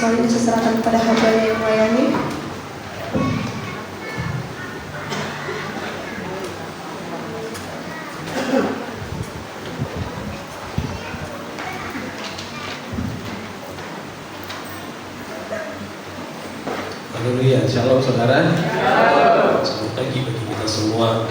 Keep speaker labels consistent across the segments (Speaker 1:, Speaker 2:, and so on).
Speaker 1: selanjutnya saya serahkan kepada hamba-Nya yang melayani.
Speaker 2: Haleluya, shalom saudara. Selamat pagi bagi kita semua.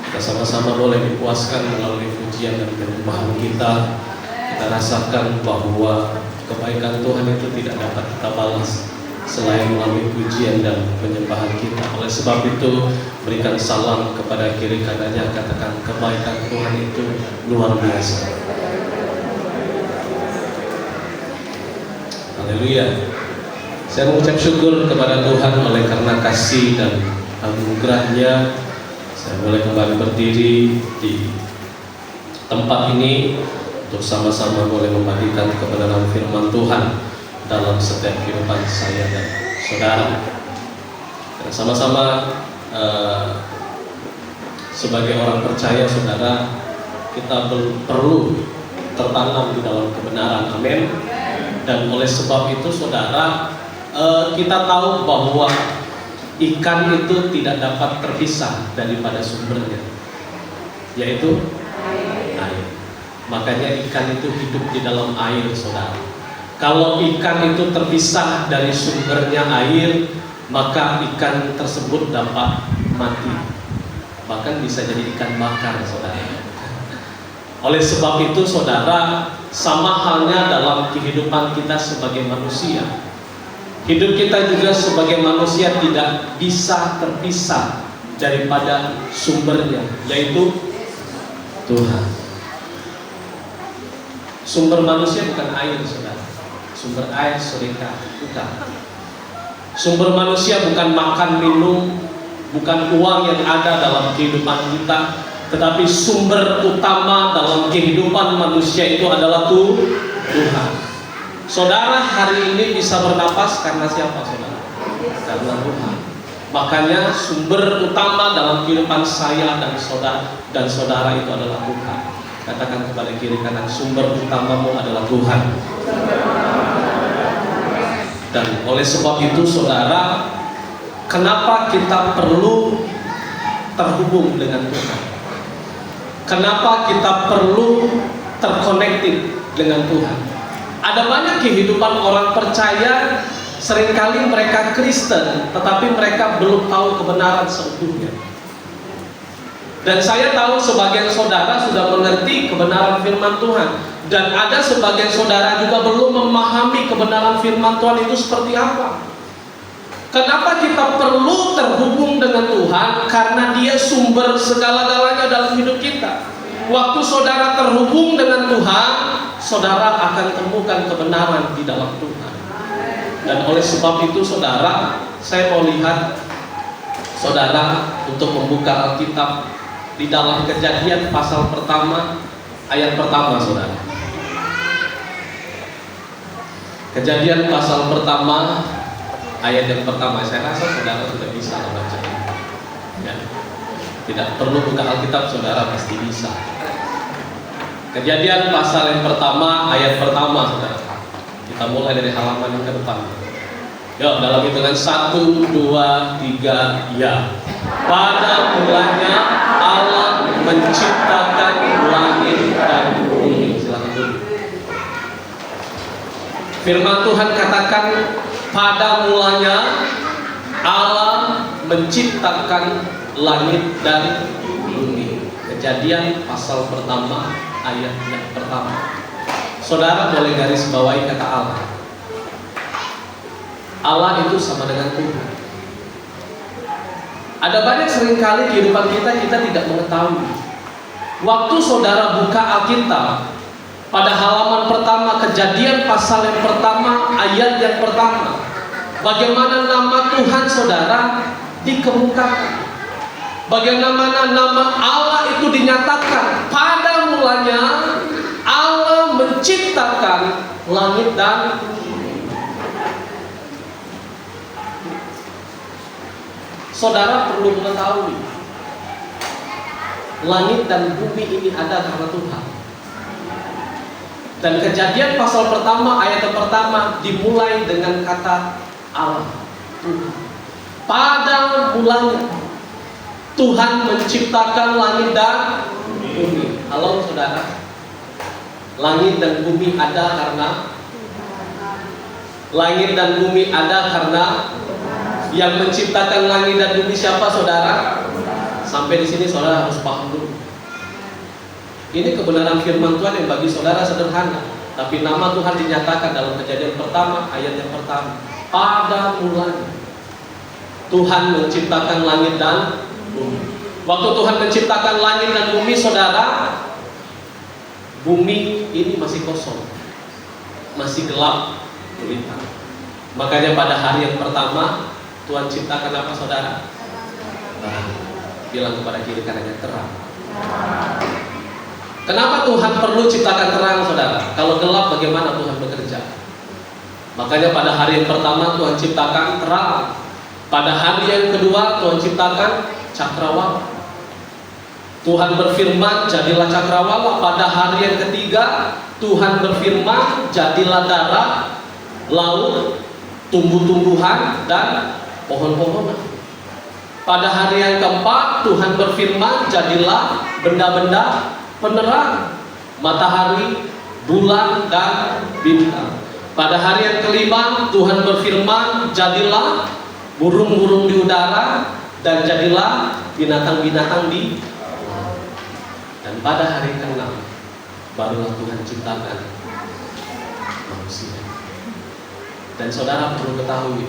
Speaker 2: Kita sama-sama boleh dipuaskan melalui pujian dan penyembahan kita. Kita rasakan bahwa kebaikan Tuhan itu tidak dapat kita balas selain melalui pujian dan penyembahan kita. Oleh sebab itu, berikan salam kepada kiri kanannya, katakan kebaikan Tuhan itu luar biasa. Haleluya. Saya mengucap syukur kepada Tuhan oleh karena kasih dan anugerah-Nya. Saya boleh kembali berdiri di tempat ini untuk sama-sama boleh membagikan kebenaran firman Tuhan dalam setiap kehidupan saya dan saudara. Dan sama-sama sebagai orang percaya saudara, kita perlu tertanam di dalam kebenaran, amin. Dan oleh sebab itu saudara, kita tahu bahwa ikan itu tidak dapat terpisah daripada sumbernya, yaitu air. Makanya ikan itu hidup di dalam air, saudara. Kalau ikan itu terpisah dari sumbernya air, maka ikan tersebut dapat mati, bahkan bisa jadi ikan bakar, saudara. Oleh sebab itu saudara, sama halnya dalam kehidupan kita sebagai manusia, hidup kita juga sebagai manusia tidak bisa terpisah daripada sumbernya, yaitu Tuhan. Sumber manusia bukan air, saudara. Sumber air sedekah, bukan. Sumber manusia bukan makan minum, bukan uang yang ada dalam kehidupan kita, tetapi sumber utama dalam kehidupan manusia itu adalah Tuhan. Saudara hari ini bisa bernapas karena siapa, saudara? Karena Tuhan. Makanya sumber utama dalam kehidupan saya dan saudara itu adalah Tuhan. Katakan kepada kiri kanan, sumber utamamu adalah Tuhan. Dan oleh sebab itu saudara, kenapa kita perlu terhubung dengan Tuhan? Kenapa kita perlu terkonektif dengan Tuhan? Ada banyak kehidupan orang percaya, seringkali mereka Kristen, tetapi mereka belum tahu kebenaran seutuhnya. Dan saya tahu sebagian saudara sudah mengerti kebenaran firman Tuhan, dan ada sebagian saudara juga belum memahami kebenaran firman Tuhan itu seperti apa. Kenapa kita perlu terhubung dengan Tuhan? Karena Dia sumber segala-galanya dalam hidup kita. Waktu saudara terhubung dengan Tuhan, saudara akan temukan kebenaran di dalam Tuhan. Dan oleh sebab itu saudara, saya mau lihat saudara untuk membuka Alkitab di dalam Kejadian pasal pertama, ayat pertama, saudara. Kejadian pasal pertama, ayat yang pertama. Saya rasa saudara sudah bisa membaca, ya. Tidak perlu buka Alkitab, saudara pasti bisa. Kejadian pasal yang pertama, ayat pertama, saudara. Kita mulai dari halaman yang ke depan. Yuk, dalam hitungan 1, 2, 3, ya. Pada mulanya Allah menciptakan langit dan bumi. Silakan dulu. Firman Tuhan katakan, pada mulanya Allah menciptakan langit dan bumi. Kejadian pasal pertama, ayat yang pertama. Saudara boleh garis bawahi kata Allah. Allah itu sama dengan Tuhan. Ada banyak seringkali kehidupan kita tidak mengetahui. Waktu saudara buka Alkitab, pada halaman pertama, Kejadian pasal yang pertama, ayat yang pertama, bagaimana nama Tuhan saudara dikemukakan, bagaimana nama Allah itu dinyatakan. Pada mulanya Allah menciptakan langit dan bumi. Saudara perlu mengetahui, langit dan bumi ini ada karena Tuhan. Dan Kejadian pasal pertama ayat yang pertama dimulai dengan kata Allah, Tuhan. Pada mulanya Tuhan menciptakan langit dan bumi. Halo saudara, langit dan bumi ada karena yang menciptakan langit dan bumi siapa saudara? Sampai di sini saudara harus paham dulu. Ini kebenaran firman Tuhan yang bagi saudara sederhana, tapi nama Tuhan dinyatakan dalam Kejadian pertama ayat yang pertama. Pada mulanya Tuhan menciptakan langit dan bumi. Waktu Tuhan menciptakan langit dan bumi, saudara, bumi ini masih kosong, masih gelap gulita. Makanya pada hari yang pertama Tuhan ciptakan apa saudara? Bilang kepada kiri kanannya terang. Kenapa Tuhan perlu ciptakan terang saudara? Kalau gelap bagaimana Tuhan bekerja? Makanya pada hari yang pertama Tuhan ciptakan terang. Pada hari yang kedua Tuhan ciptakan cakrawala. Tuhan berfirman jadilah cakrawala. Pada hari yang ketiga Tuhan berfirman jadilah darat, laut, tumbuh-tumbuhan dan pohon-pohonan. Pada hari yang keempat Tuhan berfirman jadilah benda-benda penerang, matahari, bulan dan bintang. Pada hari yang kelima Tuhan berfirman jadilah burung-burung di udara dan jadilah binatang-binatang di laut. Dan pada hari ke-6 barulah Tuhan ciptakan manusia. Dan saudara perlu ketahui,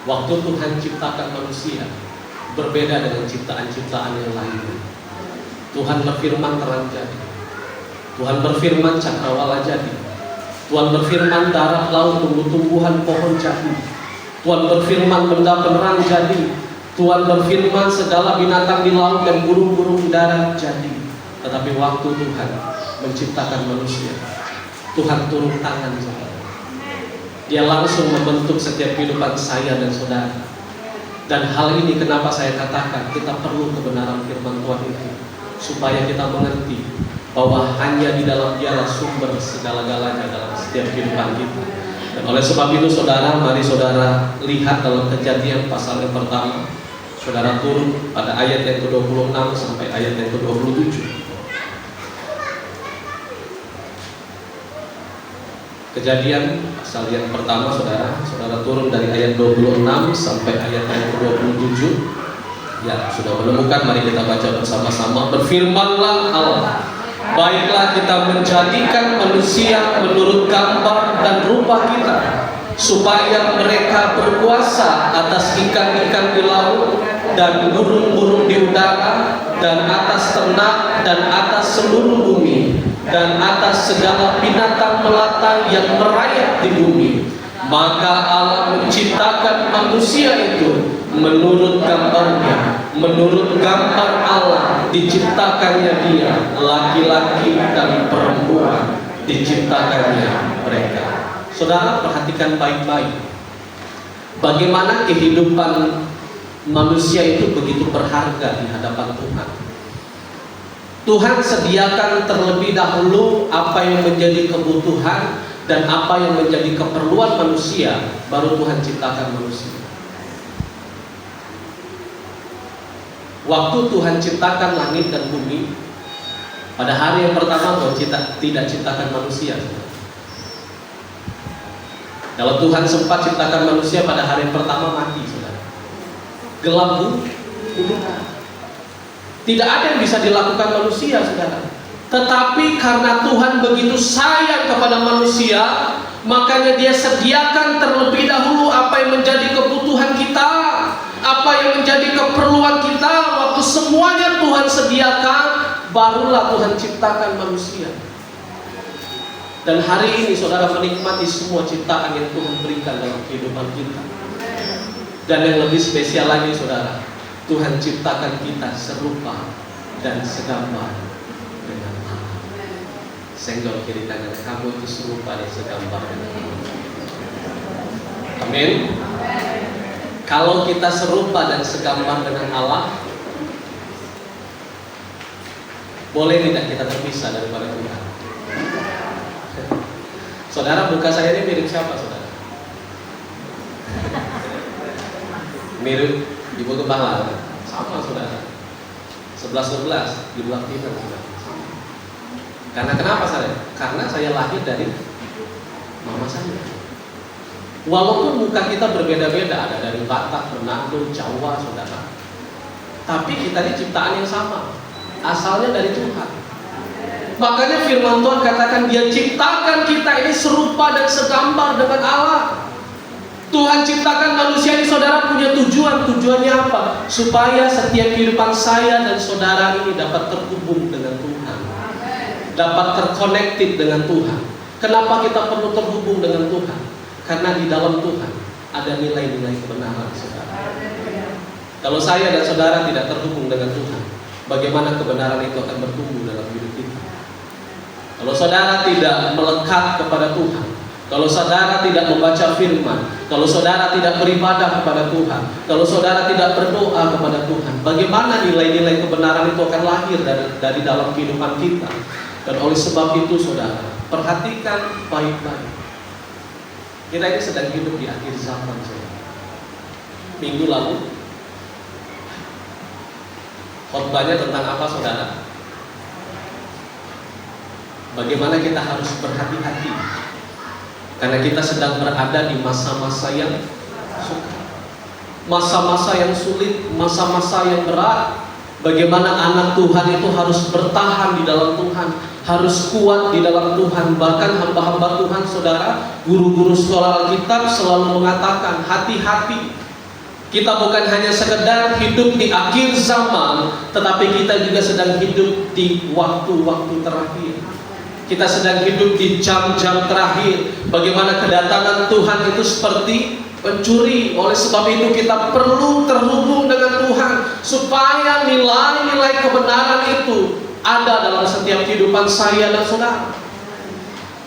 Speaker 2: waktu Tuhan ciptakan manusia berbeda dengan ciptaan-ciptaan yang lainnya. Tuhan berfirman terang jadi, Tuhan berfirman cakrawala jadi, Tuhan berfirman darat, laut, tumbuh-tumbuhan, pohon jadi, Tuhan berfirman benda penerang jadi, Tuhan berfirman segala binatang di laut dan burung-burung darat jadi. Tetapi waktu Tuhan menciptakan manusia, Tuhan turun tangan saudara. Dia langsung membentuk setiap kehidupan saya dan saudara. Dan hal ini kenapa saya katakan kita perlu kebenaran firman Tuhan itu, supaya kita mengerti bahwa hanya di dalam Dialah sumber segala-galanya dalam setiap kehidupan kita. Dan oleh sebab itu saudara, mari saudara lihat dalam Kejadian pasal yang pertama. Saudara turun pada ayat yang ke-26 sampai ayat yang ke-27. Kejadian pasal yang pertama saudara turun dari ayat 26 sampai ayat yang ke-27. Ya, sudah menemukan, mari kita baca bersama-sama. Berfirmanlah Allah, baiklah kita menjadikan manusia menurut gambar dan rupa kita, supaya mereka berkuasa atas ikan-ikan di laut dan burung-burung di udara dan atas ternak dan atas seluruh bumi dan atas segala binatang melata yang merayap di bumi. Maka Allah menciptakan manusia itu menurut gambarnya, menurut gambar Allah diciptakannya dia, laki-laki dan perempuan diciptakannya mereka. Saudara perhatikan baik-baik, bagaimana kehidupan manusia itu begitu berharga di hadapan Tuhan. Tuhan sediakan terlebih dahulu apa yang menjadi kebutuhan dan apa yang menjadi keperluan manusia, baru Tuhan ciptakan manusia. Waktu Tuhan ciptakan langit dan bumi, pada hari yang pertama Tuhan tidak ciptakan manusia. Kalau Tuhan sempat ciptakan manusia pada hari yang pertama, mati saudara. Gelap bumi. Tidak ada yang bisa dilakukan manusia saudara. Tetapi karena Tuhan begitu sayang kepada manusia, makanya Dia sediakan terlebih dahulu apa yang menjadi kebutuhan kita, apa yang menjadi keperluan kita. Waktu semuanya Tuhan sediakan, barulah Tuhan ciptakan manusia. Dan hari ini saudara menikmati semua ciptaan yang Tuhan berikan dalam kehidupan kita. Dan yang lebih spesial lagi saudara, Tuhan ciptakan kita serupa dan segambar dengan Allah. Senggol kiri kanan, kamu itu serupa dan segambar dengan Allah. Amin. Kalau kita serupa dan segambar dengan Allah, boleh tidak kita terpisah daripada Tuhan? Saudara, muka saya ini mirip siapa, saudara? Mirip Ibu Gembala. Sama, saudara. 11-12 di belah timur, saudara. Karena kenapa saya? Karena saya lahir dari mama saya. Walaupun muka kita berbeda-beda, ada dari Batak, Manado, Jawa, saudara. Tapi kita ini ciptaan yang sama. Asalnya dari Tuhan. Makanya firman Tuhan katakan Dia ciptakan kita ini serupa dan segambar dengan Allah. Tuhan ciptakan manusia ini, saudara, punya tujuan. Tujuannya apa? Supaya setiap kehidupan saya dan saudara ini dapat terhubung dengan Tuhan, dapat terkonektif dengan Tuhan. Kenapa kita perlu terhubung dengan Tuhan? Karena di dalam Tuhan ada nilai-nilai kebenaran, saudara. Kalau saya dan saudara tidak terhubung dengan Tuhan, bagaimana kebenaran itu akan bertumbuh dalam hidup kita? Kalau saudara tidak melekat kepada Tuhan, kalau saudara tidak membaca firman, kalau saudara tidak beribadah kepada Tuhan, kalau saudara tidak berdoa kepada Tuhan, bagaimana nilai-nilai kebenaran itu akan lahir dari dalam kehidupan kita? Dan oleh sebab itu, saudara, perhatikan baik-baik. Kita ini sedang hidup di akhir zaman, saudara. Minggu lalu khotbahnya tentang apa, saudara? Bagaimana kita harus berhati-hati, karena kita sedang berada di masa-masa yang sukar, masa-masa yang sulit, masa-masa yang berat. Bagaimana anak Tuhan itu harus bertahan di dalam Tuhan, harus kuat di dalam Tuhan. Bahkan hamba-hamba Tuhan, saudara, guru-guru sekolah Alkitab selalu mengatakan, hati-hati. Kita bukan hanya sekedar hidup di akhir zaman, tetapi kita juga sedang hidup di waktu-waktu terakhir. Kita sedang hidup di jam-jam terakhir. Bagaimana kedatangan Tuhan itu seperti pencuri. Oleh sebab itu kita perlu terhubung dengan Tuhan, supaya nilai-nilai kebenaran itu ada dalam setiap kehidupan saya dan saudara.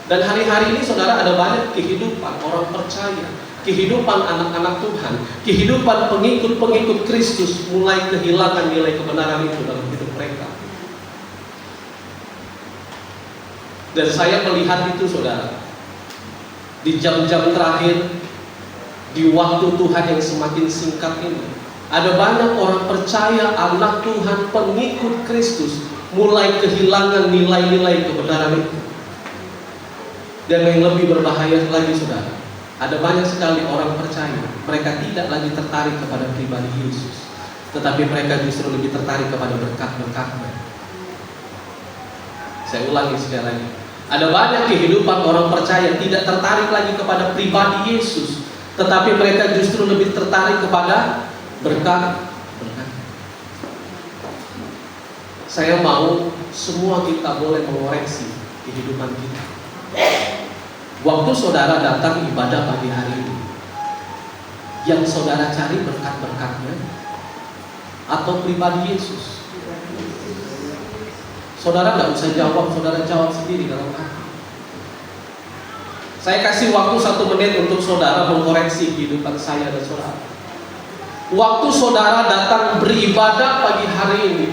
Speaker 2: Dan hari-hari ini, saudara, ada banyak kehidupan orang percaya, kehidupan anak-anak Tuhan, kehidupan pengikut-pengikut Kristus mulai kehilangan nilai kebenaran itu dalam hidup mereka. Dan saya melihat itu, saudara, di jam-jam terakhir, di waktu Tuhan yang semakin singkat ini, ada banyak orang percaya, anak Tuhan, pengikut Kristus mulai kehilangan nilai-nilai kebenaran itu. Dan yang lebih berbahaya lagi, saudara, ada banyak sekali orang percaya, mereka tidak lagi tertarik kepada pribadi Yesus, tetapi mereka justru lebih tertarik kepada berkat-berkatnya. Saya ulangi sekali lagi, ada banyak kehidupan orang percaya tidak tertarik lagi kepada pribadi Yesus, tetapi mereka justru lebih tertarik kepada berkat-berkat. Saya mau semua kita boleh mengoreksi kehidupan kita. Waktu saudara datang ibadah pagi hari ini, yang saudara cari berkat-berkatnya atau pribadi Yesus? Saudara nggak usah jawab, saudara jawab sendiri dalam hati. Saya kasih waktu 1 menit untuk saudara mengkoreksi kehidupan saya dan saudara. Waktu saudara datang beribadah pagi hari ini,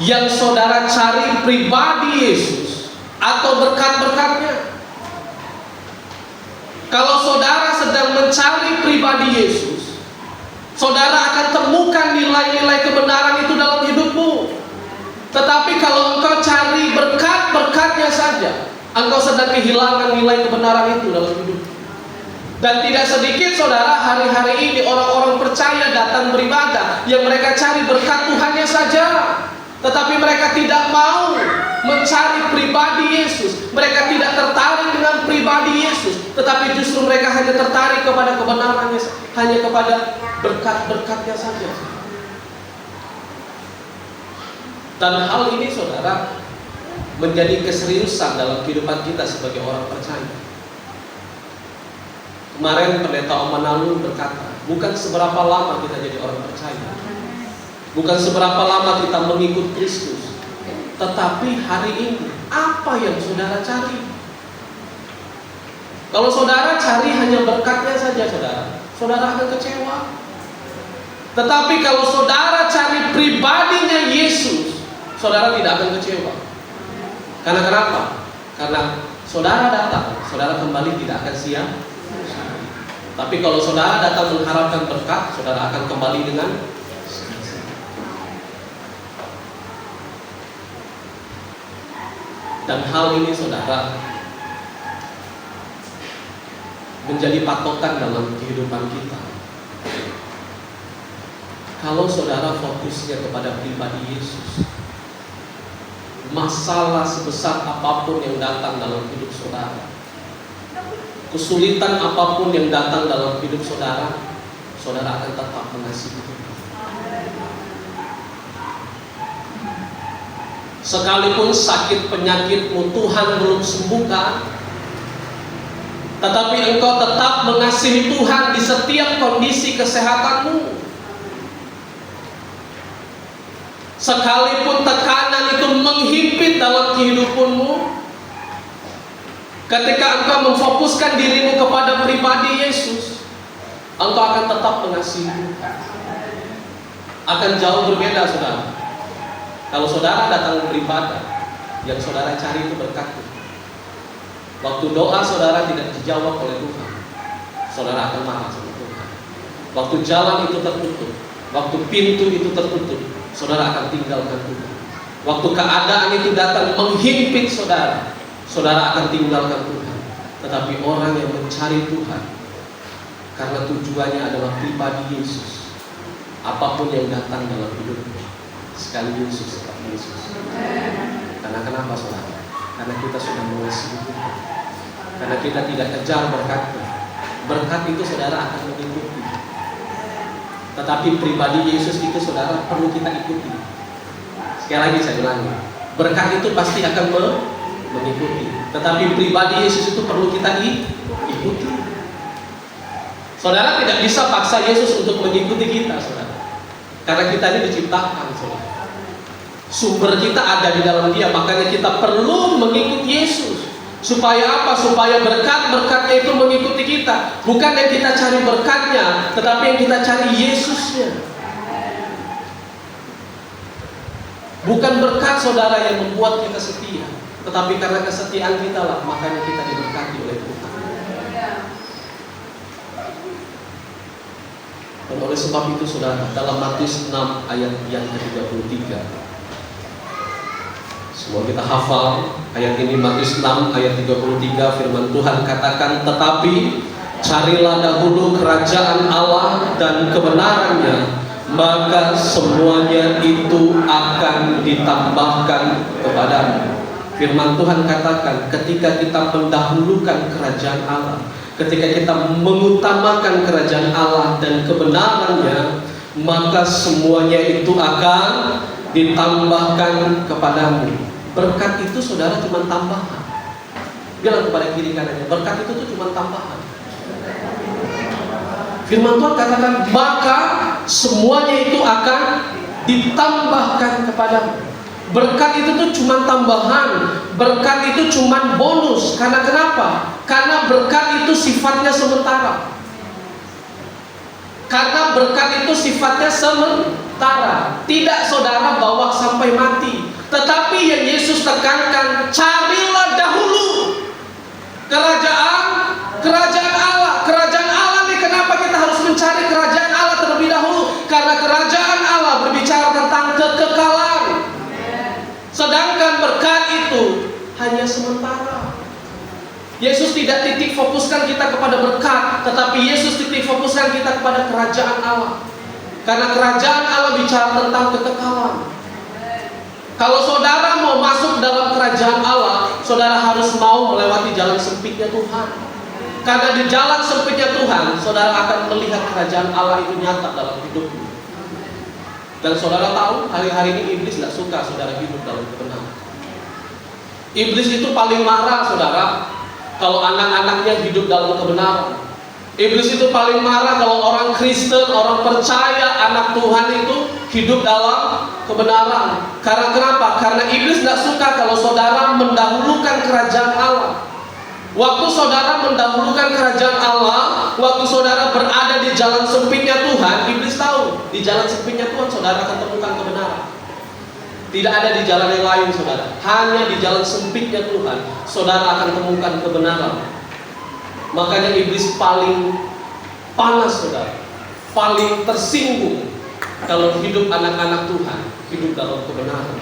Speaker 2: yang saudara cari pribadi Yesus atau berkat-berkatnya? Kalau saudara sedang mencari pribadi Yesus, saudara akan temukan nilai-nilai kebenaran itu dalam hidupmu. Tetapi kalau engkau cari berkat-berkatnya saja, engkau sedang kehilangan nilai kebenaran itu dalam hidup. Dan tidak sedikit, saudara, hari-hari ini orang-orang percaya datang beribadah, yang mereka cari berkat Tuhannya saja, tetapi mereka tidak mau mencari pribadi Yesus. Mereka tidak tertarik dengan pribadi Yesus, tetapi justru mereka hanya tertarik kepada kebenarannya, hanya kepada berkat-berkatnya saja. Dan hal ini, saudara, menjadi keseriusan dalam kehidupan kita sebagai orang percaya. Kemarin pendeta Om Manalu berkata, bukan seberapa lama kita jadi orang percaya, bukan seberapa lama kita mengikut Kristus, tetapi hari ini apa yang saudara cari? Kalau saudara cari hanya berkatnya saja, saudara akan kecewa. Tetapi kalau saudara cari pribadinya Yesus, saudara tidak akan kecewa. Karena kenapa? Karena Saudara datang, saudara kembali tidak akan sia. Tapi kalau saudara datang mengharapkan berkat, saudara akan kembali dengan dan hal ini saudara menjadi patokan dalam kehidupan kita. Kalau saudara fokusnya kepada pribadi Yesus, masalah sebesar apapun yang datang dalam hidup saudara, kesulitan apapun yang datang dalam hidup saudara, saudara akan tetap mengasihi Tuhan. Sekalipun sakit penyakitmu Tuhan belum sembuhkan, tetapi engkau tetap mengasihi Tuhan di setiap kondisi kesehatanmu. Sekalipun tekanan itu menghimpit dalam kehidupanmu, ketika engkau memfokuskan dirimu kepada pribadi Yesus, engkau akan tetap mengasihi Tuhan. Akan jauh berbeda saudara. Kalau saudara datang beribadah, yang saudara cari itu berkat. Waktu doa saudara tidak dijawab oleh Tuhan, saudara akan marah sama Tuhan. Waktu jalan itu tertutup, waktu pintu itu tertutup, saudara akan tinggalkan Tuhan. Waktu keadaan itu datang menghimpit saudara, saudara akan tinggalkan Tuhan. Tetapi orang yang mencari Tuhan karena tujuannya adalah pribadi Yesus, apapun yang datang dalam hidupnya, sekali Yesus tetap Yesus. Karena kenapa saudara? Karena kita sudah mengasihi Tuhan. Karena kita tidak kejar berkatnya. Berkat itu saudara akan mengikuti. Tetapi pribadi Yesus itu saudara perlu kita ikuti. Sekali lagi saya ulangi, berkat itu pasti akan mengikuti. Tetapi pribadi Yesus itu perlu kita ikuti. Saudara tidak bisa paksa Yesus untuk mengikuti kita, saudara. Karena kita ini diciptakan, saudara. Sumber kita ada di dalam Dia, makanya kita perlu mengikuti Yesus. Supaya apa? Supaya berkat-berkatnya itu mengikuti kita. Bukan yang kita cari berkatnya, tetapi yang kita cari Yesusnya. Bukan berkat saudara yang membuat kita setia, tetapi karena kesetiaan kita lah, makanya kita diberkati oleh Tuhan. Dan oleh sebab itu saudara, dalam Matius 6 ayat yang ke-33, semua kita hafal ayat ini, Matius 6 ayat 33, firman Tuhan katakan, tetapi carilah dahulu kerajaan Allah dan kebenarannya, maka semuanya itu akan ditambahkan kepadamu. Firman Tuhan katakan, ketika kita mendahulukan kerajaan Allah, ketika kita mengutamakan kerajaan Allah dan kebenarannya, maka semuanya itu akan ditambahkan kepadamu. Berkat itu saudara cuma tambahan. Bilang kepada kiri kanannya, berkat itu tuh cuma tambahan. Firman Tuhan katakan, maka semuanya itu akan ditambahkan kepadamu. Berkat itu tuh cuma tambahan. Berkat itu cuma bonus. Karena kenapa? Karena berkat itu sifatnya sementara. Karena berkat itu sifatnya sementara. Tidak saudara bawa sampai mati. Tetapi yang Yesus tekankan, carilah dahulu kerajaan Allah. Kerajaan Allah nih, kenapa kita harus mencari kerajaan Allah terlebih dahulu? Karena kerajaan Allah berbicara tentang kekekalan. Sedangkan berkat itu hanya sementara. Yesus tidak titik fokuskan kita kepada berkat, tetapi Yesus titik fokuskan kita kepada kerajaan Allah. Karena kerajaan Allah bicara tentang kekekalan. Kalau saudara mau masuk dalam kerajaan Allah, saudara harus mau melewati jalan sempitnya Tuhan. Karena di jalan sempitnya Tuhan, saudara akan melihat kerajaan Allah itu nyata dalam hidupmu. Dan saudara tahu, hari-hari ini iblis tidak suka saudara hidup dalam kebenaran. Iblis itu paling marah saudara kalau anak-anaknya hidup dalam kebenaran. Iblis itu paling marah kalau orang Kristen, orang percaya, anak Tuhan itu hidup dalam kebenaran. Karena kenapa? Karena iblis tidak suka kalau saudara mendahulukan kerajaan Allah. Waktu saudara mendahulukan kerajaan Allah, waktu saudara berada di jalan sempitnya Tuhan, iblis tahu di jalan sempitnya Tuhan saudara akan temukan kebenaran. Tidak ada di jalan yang lain, saudara. Hanya di jalan sempitnya Tuhan, saudara akan temukan kebenaran. Makanya iblis paling panas, saudara, paling tersinggung kalau hidup anak-anak Tuhan hidup dalam kebenaran.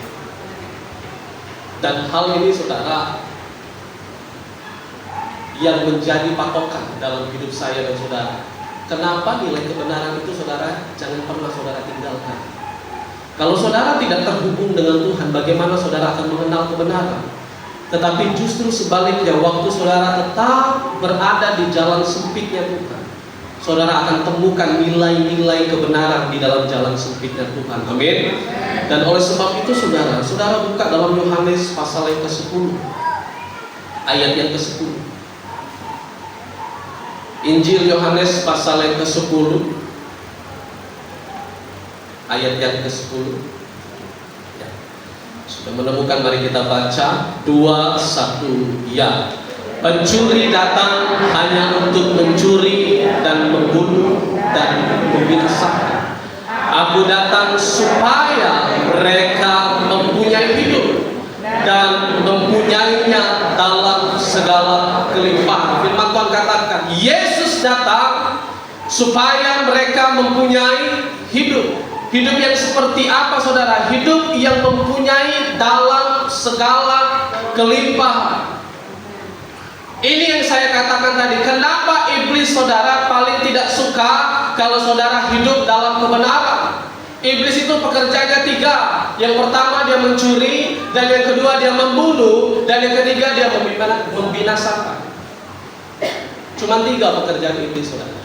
Speaker 2: Dan hal ini, saudara, yang menjadi patokan dalam hidup saya dan saudara. Kenapa nilai kebenaran itu, saudara, jangan pernah saudara tinggalkan. Kalau saudara tidak terhubung dengan Tuhan, bagaimana saudara akan mengenal kebenaran? Tetapi justru sebaliknya, waktu saudara tetap berada di jalan sempitnya Tuhan, saudara akan temukan nilai-nilai kebenaran di dalam jalan sempitnya Tuhan. Amin. Dan oleh sebab itu, saudara buka dalam Yohanes pasal yang ke-10, ayat yang ke-10. Injil Yohanes pasal yang ke-10, ayat yang ke-10. Ya. Sudah menemukan, mari kita baca. 2, 1, ya. Pencuri datang hanya untuk mencuri dan membunuh dan membinasakan. Aku datang supaya mereka mempunyai hidup dan mempunyainya dalam segala kelimpahan. Firman Tuhan katakan, Yesus datang supaya mereka mempunyai hidup. Hidup yang seperti apa, saudara? Hidup yang mempunyai dalam segala kelimpahan. Ini yang saya katakan tadi. Kenapa iblis, saudara, paling tidak suka kalau saudara hidup dalam kebenaran? Iblis itu pekerjaannya 3. Yang pertama dia mencuri, dan yang kedua dia membunuh, dan yang ketiga dia membinasakan. Cuma 3 pekerjaan iblis, saudara.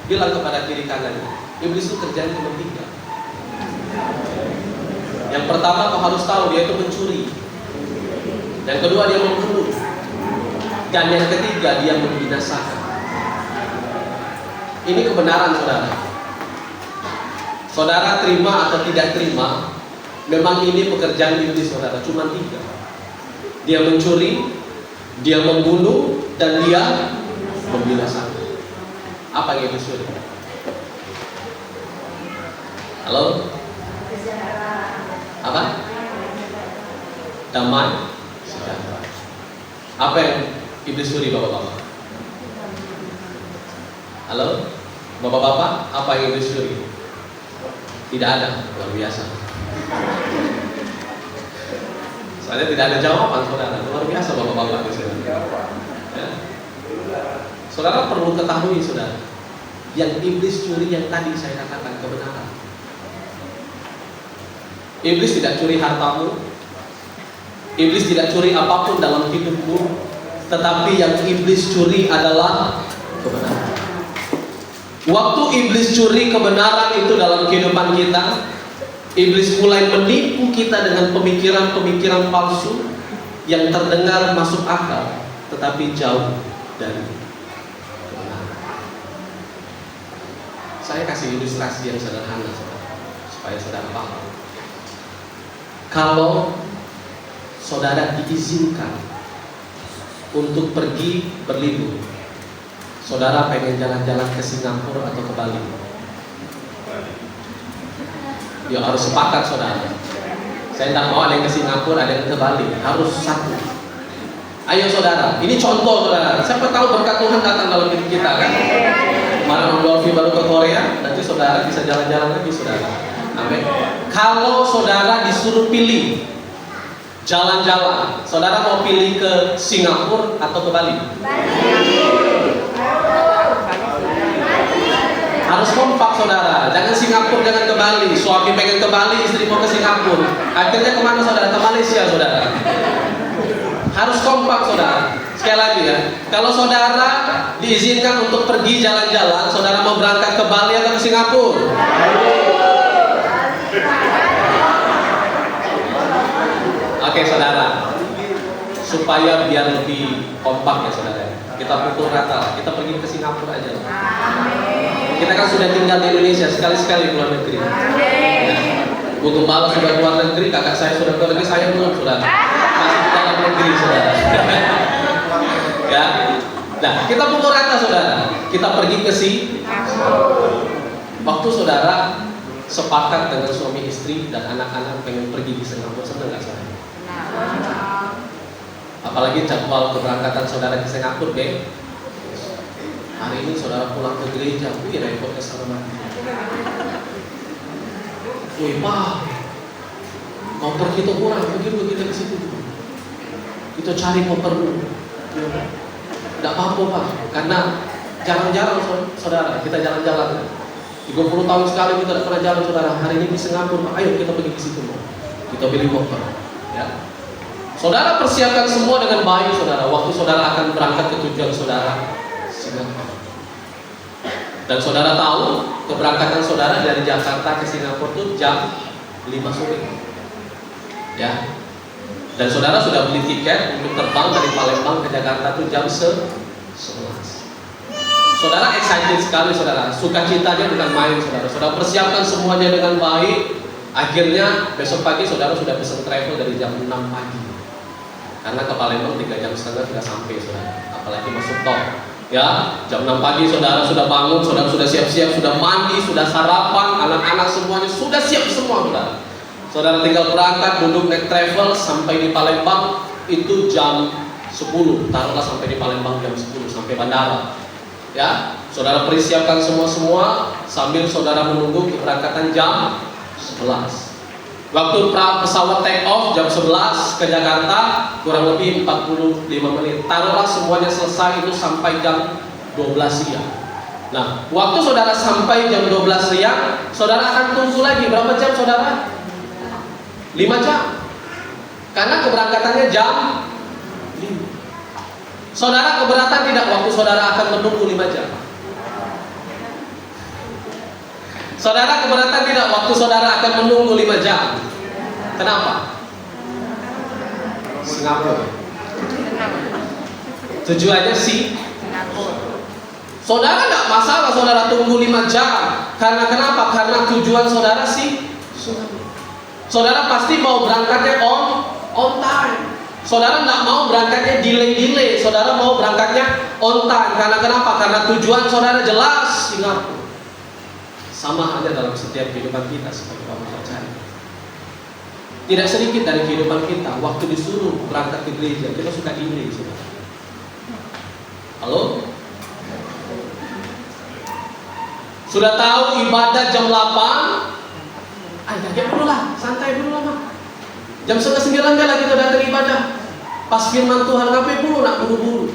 Speaker 2: Bilang kepada kiri kanannya, iblis itu kerjaan cuma 3. Yang pertama kau harus tahu, dia itu mencuri. Yang kedua dia membunuh. Dan yang ketiga dia membinasakan. Ini kebenaran, saudara. Saudara terima atau tidak terima, memang ini pekerjaan iblis, saudara. Cuma 3. Dia mencuri, dia membunuh, dan dia membinasakan. Apa yang iblis curi? Halo? Apa? Damai sejahtera. Apa yang iblis curi, bapak-bapak? Halo? Bapak-bapak, apa yang iblis curi? Tidak ada. Luar biasa. Soalnya tidak ada jawaban, saudara. Luar biasa bapak-bapak di sini. Ya. Saudara perlu ketahui, saudara, yang iblis curi yang tadi saya katakan kebenaran. Iblis tidak curi hartamu, iblis tidak curi apapun dalam hidupmu, tetapi yang iblis curi adalah kebenaran. Waktu iblis curi kebenaran itu dalam kehidupan kita, iblis mulai menipu kita dengan pemikiran-pemikiran palsu yang terdengar masuk akal, tetapi jauh dari kebenaran. Saya kasih ilustrasi yang sederhana, supaya saudara paham. Kalau saudara diizinkan untuk pergi berlibur, saudara pengen jalan-jalan ke Singapura atau ke Bali, ya harus sepakat, saudara. Saya tidak mau ada yang ke Singapura, ada yang ke Bali, harus satu. Ayo saudara, ini contoh, saudara. Siapa tahu berkat Tuhan datang dalam hidup kita, kan? Kemarin Om Dolfi baru ke Korea, nanti saudara bisa jalan-jalan lagi, saudara. Amin. Kalau saudara disuruh pilih jalan-jalan, saudara mau pilih ke Singapura atau ke Bali? Harus kompak, saudara. Jangan Singapura, jangan ke Bali. Suami pengen ke Bali, istri mau ke Singapura. Akhirnya kemana, saudara? Ke Malaysia, saudara. Harus kompak, saudara. Sekali lagi ya, kalau saudara diizinkan untuk pergi jalan-jalan, saudara mau berangkat ke Bali atau ke Singapura? Oke, saudara, supaya biar lebih kompak ya, saudara, kita pukul rata, kita pergi ke Singapura aja. Kita kan sudah tinggal di Indonesia, sekali-sekali keluar negeri. Ya. Bu Gembala sudah keluar negeri, kakak saya sudah keluar negeri, saya belum, saudara. Masih di dalam negeri, saudara. Ya, nah kita pukul rata, saudara. Kita pergi ke Waktu saudara sepakat dengan suami istri dan anak-anak pengen pergi di Singapura, senang nggak saudara? Apalagi jadwal keberangkatan saudara ke Singapura, hari ini saudara pulang ke gereja, wih repotnya sama mati. Wih Pak, mau pergi tuh kurang, begitu kita ke situ. Kita cari koper dulu. Tidak apa-apa Pak, karena jarang-jarang saudara kita jalan-jalan. 30 tahun sekali kita tidak pernah jalan saudara. Hari ini di Singapura, Pak, ayo kita pergi ke situ. Kita beli koper. Ya. Saudara persiapkan semua dengan baik saudara. Waktu saudara akan berangkat ke tujuan saudara, Singapura. Dan saudara tahu keberangkatan saudara dari Jakarta ke Singapura itu jam 5 sore. Ya. Dan saudara sudah beli tiket untuk terbang dari Palembang ke Jakarta itu jam 11. Saudara excited sekali saudara, sukacitanya dengan main saudara. Saudara persiapkan semuanya dengan baik. Akhirnya besok pagi saudara sudah pesan travel dari jam 6 pagi. Karena ke Palembang 3 jam setengah sudah sampai saudara. Apalagi masuk tol. Ya, jam 6 pagi saudara sudah bangun, saudara sudah siap-siap, sudah mandi, sudah sarapan, anak-anak semuanya sudah siap semua saudara. Saudara tinggal berangkat, duduk naik travel sampai di Palembang itu jam 10. Taruhlah sampai di Palembang jam 10 sampai bandara. Ya, saudara persiapkan semua sambil saudara menunggu keberangkatan jam 11. Waktu pesawat take off jam 11 ke Jakarta kurang lebih 45 menit. Taruhlah semuanya selesai itu sampai jam 12 siang. Nah, waktu saudara sampai jam 12 siang, saudara akan tunggu lagi berapa jam saudara? 5 jam. Karena keberangkatannya jam 5. Saudara keberatan tidak waktu saudara akan menunggu 5 jam? Saudara keberatan tidak waktu saudara akan menunggu 5 jam? Kenapa? Singapura. Tujuannya sih saudara tidak masalah saudara tunggu 5 jam. Karena kenapa? Karena tujuan saudara sih saudara pasti mau berangkatnya on time. Saudara tidak mau berangkatnya delay. Saudara mau berangkatnya on time. Karena kenapa? Karena tujuan saudara jelas Singapura. Sama aja dalam setiap kehidupan kita sebagai orang percaya. Tidak sedikit dari kehidupan kita, waktu disuruh berangkat ke gereja, kita suka delay saudara. Halo? Sudah tahu ibadah jam 8? Kaget dulu lah, santai dulu lah Mak. Jam 9 lah kita datang ibadah. Pas firman Tuhan ngapain dulu nak buru-buru.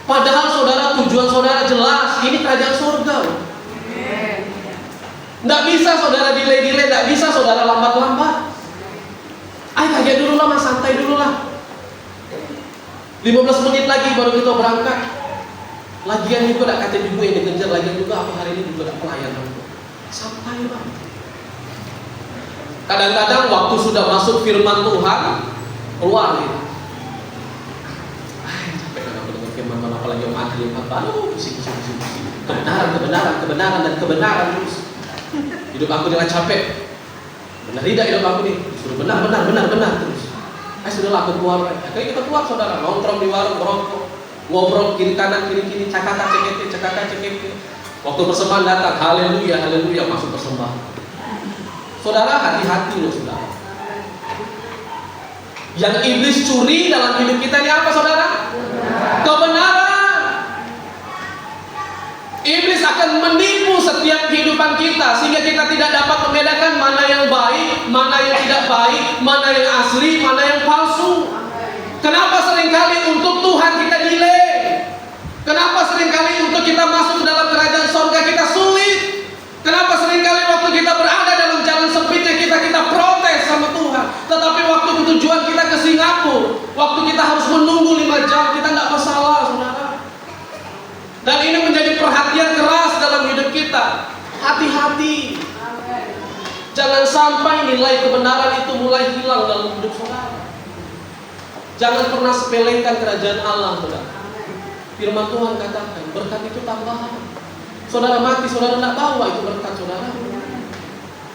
Speaker 2: Padahal saudara tujuan saudara jelas, ini kerajaan surga. Tidak bisa saudara delay, tidak bisa saudara lambat-lambat. Kaget dulu lah Mas, santai dulu lah. 15 menit lagi baru kita berangkat. Lagian juga tidak kata ibu yang dikejar, lagian juga aku hari ini juga tidak pelayanan. Santai Pak. Kadang-kadang waktu sudah masuk firman Tuhan, keluar gitu. Capek kan aku dengar firman Tuhan, apalagi Om Adri, baru pusing. Kebenaran terus. Hidup aku jangan capek. Benar tidak hidup aku nih? Suruh benar terus. Sudahlah aku keluar. Akhirnya kita keluar saudara, nongkrong di warung, berokok, ngobrol kiri kanan, kiri cekaka cekeke. Waktu persembahan datang, haleluya, masuk persembahan. Saudara hati-hati loh saudara. Yang iblis curi dalam hidup kita ini apa saudara? Kebenaran. Iblis akan menipu setiap kehidupan kita sehingga kita tidak dapat membedakan mana yang baik, mana yang tidak baik, mana yang asli, mana yang palsu. Kenapa seringkali untuk Tuhan kita delay? Kenapa seringkali untuk kita masuk dalam kerajaan surga kita sulit? Kenapa seringkali waktu kita berada dalam jalan sempitnya kita protes sama Tuhan, tetapi waktu tujuan kita ke Singapura, waktu kita harus menunggu 5 jam, kita tidak masalah saudara. Dan ini menjadi perhatian keras dalam hidup kita. Hati-hati. Jangan sampai nilai kebenaran itu mulai hilang dalam hidup saudara. Jangan pernah sepelekan kerajaan Allah saudara. Firman Tuhan katakan berkat itu tambahan. Saudara mati, saudara tidak bawa itu berkat saudara.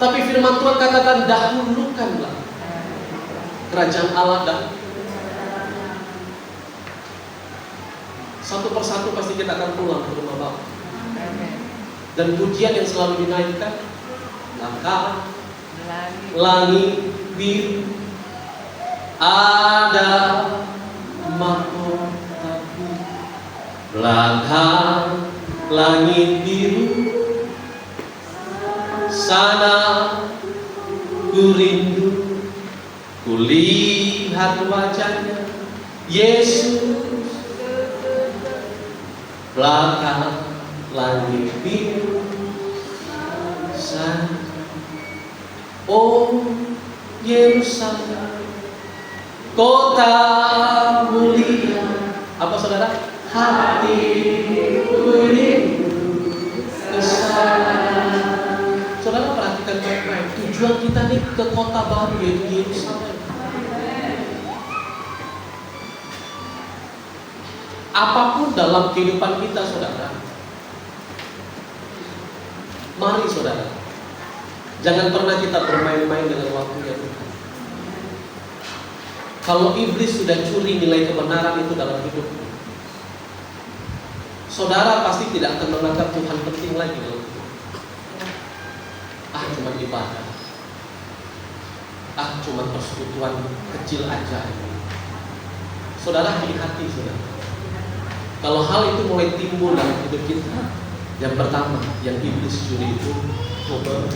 Speaker 2: Tapi firman Tuhan katakan dahulukanlah kerajaan Allah dahulu. Satu persatu pasti kita akan pulang ke rumah Bapa. Dan pujian yang selalu dinaikkan, Langkah langit biru, ada mahkotaku. Langkah langit biru, sana ku rindu, ku lihat wajahnya Yesus. Belakang langit biru, sana, oh Yerusalem, kota mulia. Apa saudara? Hatiku rindu kesana. Saudara perhatikan baik-baik. Tujuan kita nih ke kota baru, yaitu Yerusalem. Apapun dalam kehidupan kita, saudara, mari saudara, jangan pernah kita bermain-main dengan waktunya Tuhan. Kalau iblis sudah curi nilai kebenaran itu dalam hidupmu, saudara pasti tidak akan menganggap Tuhan penting lagi dalam hidup. Cuma ibadah, cuma persekutuan kecil aja. Saudara, hati-hati saudara. Kalau hal itu mulai timbul dalam hidup kita, yang pertama yang iblis curi itu kebenaran.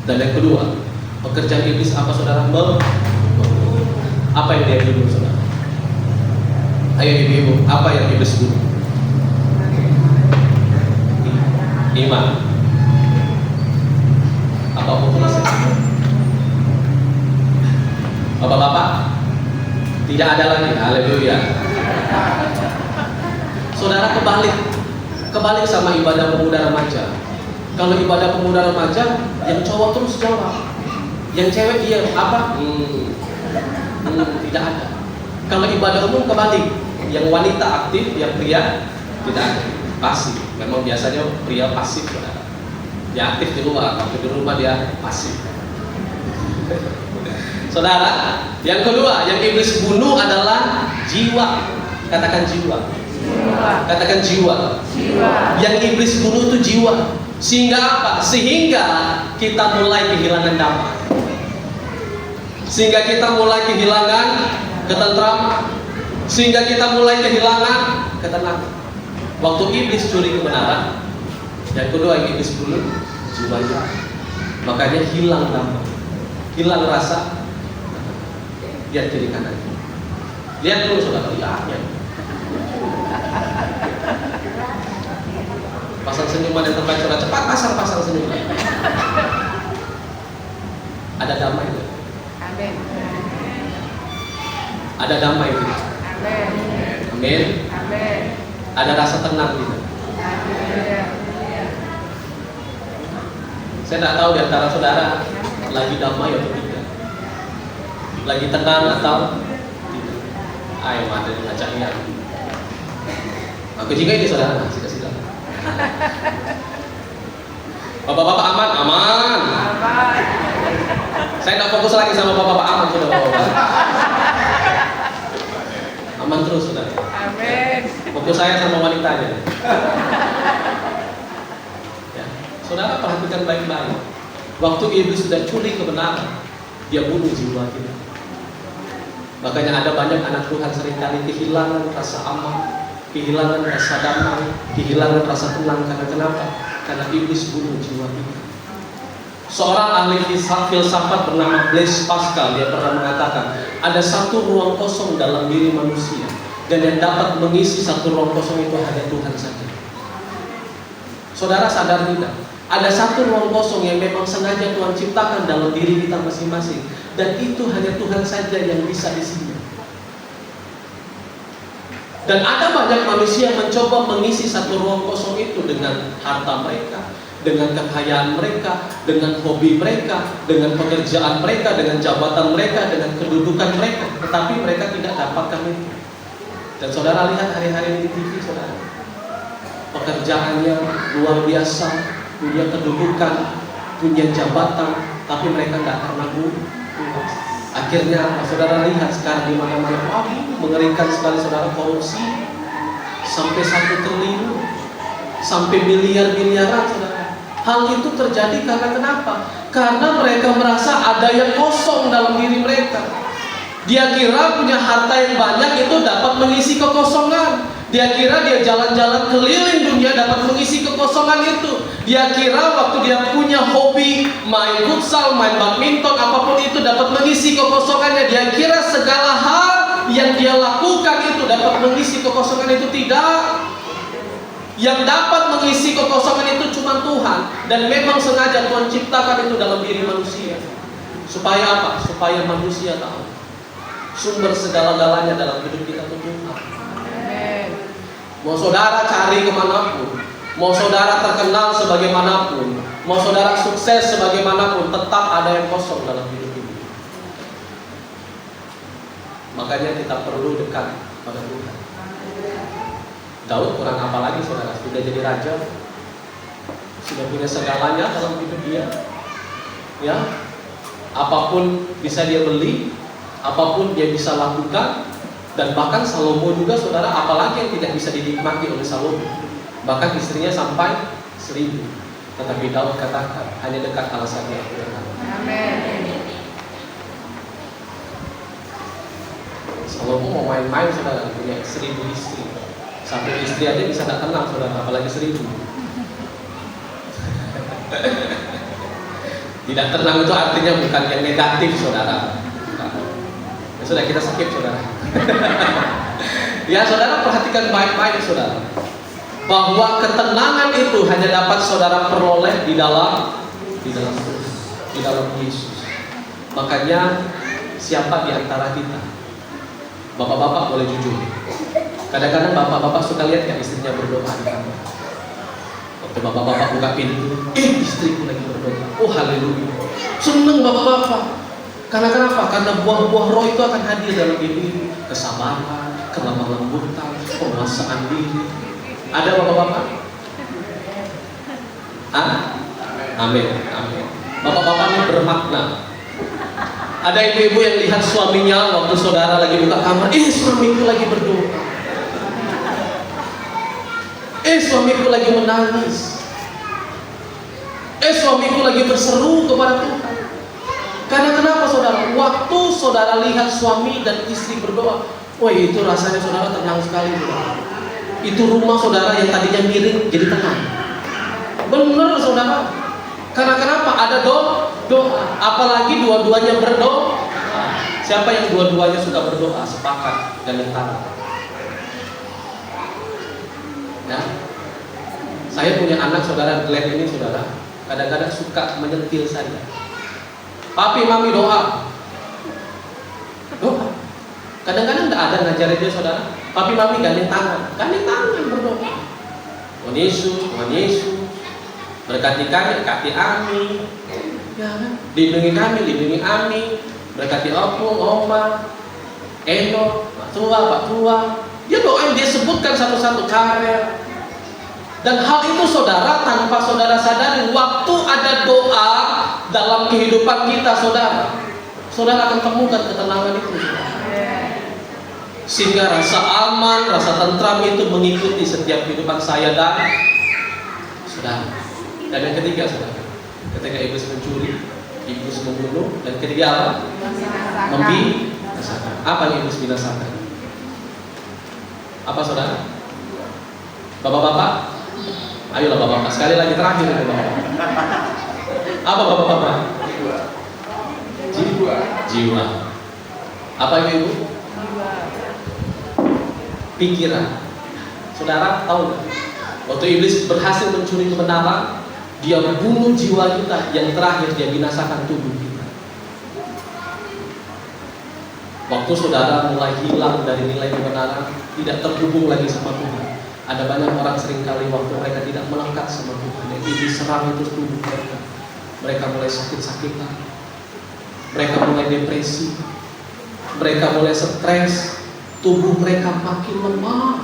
Speaker 2: Dan yang kedua, pekerjaan iblis apa saudara? Apa yang dia bunuh saudara? Ayo ibu-ibu, apa yang iblis bunuh? Iman. Apa populasi? Bapak-bapak, tidak ada lagi. Haleluya. Saudara, kebalik sama ibadah pemuda remaja. Kalau ibadah pemuda remaja, yang cowok terus jawab, yang cewek diam. Apa? Tidak ada. Kalau ibadah umum kebalik, yang wanita aktif, yang pria tidak aktif, pasif. Memang biasanya pria pasif, saudara. Dia aktif di luar, waktu di rumah dia pasif. Saudara, yang kedua yang iblis bunuh adalah jiwa. Katakan jiwa. Katakan jiwa. Yang iblis bunuh itu jiwa. Sehingga apa? Sehingga kita mulai kehilangan damai. Sehingga kita mulai kehilangan ketentraman. Sehingga kita mulai kehilangan ketenangan. Waktu iblis curi kebenaran, yang kedua yang iblis bunuh jiwanya. Makanya hilang damai, hilang rasa. Lihat kiri kanan. Lihat dulu saudara, lihatnya. Pasang senyuman yang terbaik saudara, cepat pasang senyuman. Ada damai ya?
Speaker 3: Amin.
Speaker 2: Ada damai gitu.
Speaker 3: Amin.
Speaker 2: Amin.
Speaker 3: Amin.
Speaker 2: Ada rasa tenang gitu. Saya tak tahu di antara saudara lagi damai atau tidak, lagi tenang atau tidak. Ayo ada di ngacaknya. Aku juga ini saudara, sida-sida. Bapak-bapak aman? Aman. Saya tidak fokus lagi sama bapak-bapak aman, sudah bapak-bapak. Aman terus saudara.
Speaker 3: Amin.
Speaker 2: Fokus saya sama wanitanya. Ya. Saudara perhatikan baik-baik. Waktu iblis sudah curi kebenaran, dia bunuh jiwa kita. Makanya ada banyak anak Tuhan seringkali kehilangan rasa aman, kehilangan rasa damai, kehilangan rasa tenang. Karena kenapa? Karena iblis bunuh jiwa kita. Seorang ahli filsafat bernama Blaise Pascal, dia pernah mengatakan ada satu ruang kosong dalam diri manusia, dan yang dapat mengisi satu ruang kosong itu hanya Tuhan saja. Saudara sadar tidak? Ada satu ruang kosong yang memang sengaja Tuhan ciptakan dalam diri kita masing-masing, dan itu hanya Tuhan saja yang bisa isinya. Dan ada banyak manusia mencoba mengisi satu ruang kosong itu dengan harta mereka, dengan kekayaan mereka, dengan hobi mereka, dengan pekerjaan mereka, dengan jabatan mereka, dengan kedudukan mereka. Tetapi mereka tidak dapatkan itu. Dan saudara lihat hari-hari ini di TV, saudara, pekerjaannya luar biasa, punya kedudukan, punya jabatan, tapi mereka tidak pernah puas. Akhirnya saudara lihat sekarang di mana-mana, mengerikan sekali saudara, korupsi sampai 1 triliun, sampai miliar-miliaran saudara. Hal itu terjadi karena kenapa? Karena mereka merasa ada yang kosong dalam diri mereka. Dia kira punya harta yang banyak itu dapat mengisi kekosongan. Dia kira dia jalan-jalan keliling dunia dapat mengisi kekosongan itu. Dia kira waktu dia punya hobi main futsal, main badminton, apapun itu dapat mengisi kekosongannya. Dia kira segala hal yang dia lakukan itu dapat mengisi kekosongan itu. Tidak. Yang dapat mengisi kekosongan itu cuma Tuhan. Dan memang sengaja Tuhan ciptakan itu dalam diri manusia. Supaya apa? Supaya manusia tahu sumber segala-galanya dalam hidup kita itu Tuhan.
Speaker 3: Amin.
Speaker 2: Mau saudara cari kemanapun, mau saudara terkenal sebagaimanapun, mau saudara sukses sebagaimanapun, tetap ada yang kosong dalam hidup ini. Makanya kita perlu dekat pada Tuhan. Daud kurang apa lagi saudara? Sudah jadi raja, sudah punya segalanya dalam hidup dia. Ya, apapun bisa dia beli, apapun dia bisa lakukan, dan bahkan Salomo juga saudara, apalagi yang tidak bisa dinikmati oleh Salomo. Bahkan istrinya sampai 1000. Tetapi Daud katakan, hanya dekat Allah saja yang aku dekat.
Speaker 3: Amin.
Speaker 2: Salomo mau main-main saudara, punya 1000 istri. Satu istri aja bisa tak tenang saudara, apalagi 1000. Tidak tenang itu artinya bukan yang negatif saudara. Ya, sudah kita skip saudara. Ya saudara, perhatikan baik-baik saudara, bahwa ketenangan itu hanya dapat saudara peroleh di dalam Yesus. Makanya siapa di antara kita, bapak-bapak boleh jujur, kadang-kadang bapak-bapak suka lihat yang istrinya berdoa di kamar. Waktu bapak-bapak buka pintu, istriku lagi berdoa. Oh haleluya, seneng bapak-bapak. Karena kenapa? Karena buah-buah roh itu akan hadir dalam diri. Kesabaran, kelemah lembutan, penguasaan diri. Ada bapak-bapak? Amin. Amin. Bapak-bapak ini bermakna. Ada ibu-ibu yang lihat suaminya waktu saudara lagi buka kamar, suamiku lagi berdoa. Suamiku lagi menangis. Suamiku lagi berseru kepada Tuhan. Karena kenapa saudara? Waktu saudara lihat suami dan istri berdoa, wah itu rasanya saudara tenang sekali saudara. Itu rumah saudara yang tadinya miring jadi tenang. Benar saudara. Karena kenapa? Ada doa. Apalagi dua-duanya berdoa. Siapa yang dua-duanya suka berdoa? Sepakat dan tangan. Ya. Saya punya anak saudara Glenn ini saudara, kadang-kadang suka menyentil saya. Papi, mami doa. Doa. Kadang-kadang tidak ada ngajarin dia saudara. Papi, mami gandeng tangan berdoa. Tuhan Yesus, berkati kami, berkati Ami. Ya kan? Lindungi kami, lindungi Ami. Berkati opung, oma, Eno, Pak Tua. Dia doain, dia sebutkan satu-satu karir. Dan hal itu saudara, tanpa saudara sadari, waktu ada doa dalam kehidupan kita saudara akan temukan ketenangan itu saudara. Sehingga rasa aman, rasa tentram itu mengikuti setiap kehidupan saya dan saudara. Dan yang ketiga saudara, ketika iblis mencuri, iblis membunuh, dan ketiga apa? Membinasakan. Apa yang iblis binasakan? Apa saudara? Bapak-bapak, ayolah bapak-bapak, sekali lagi terakhir ya bapak. Apa bapak-bapak? Jiwa. Apa ibu? Pikiran. Saudara tahu nggak? Waktu iblis berhasil mencuri kebenaran, dia bunuh jiwa kita. Yang terakhir dia binasakan tubuh kita. Waktu saudara mulai hilang dari nilai kebenaran, tidak terhubung lagi sama Tuhan. Ada banyak orang seringkali waktu mereka tidak melekat sama Tuhan, yang iblis serang itu tubuh mereka. Mereka mulai sakit-sakitan, mereka mulai depresi, mereka mulai stres, tubuh mereka makin lemah.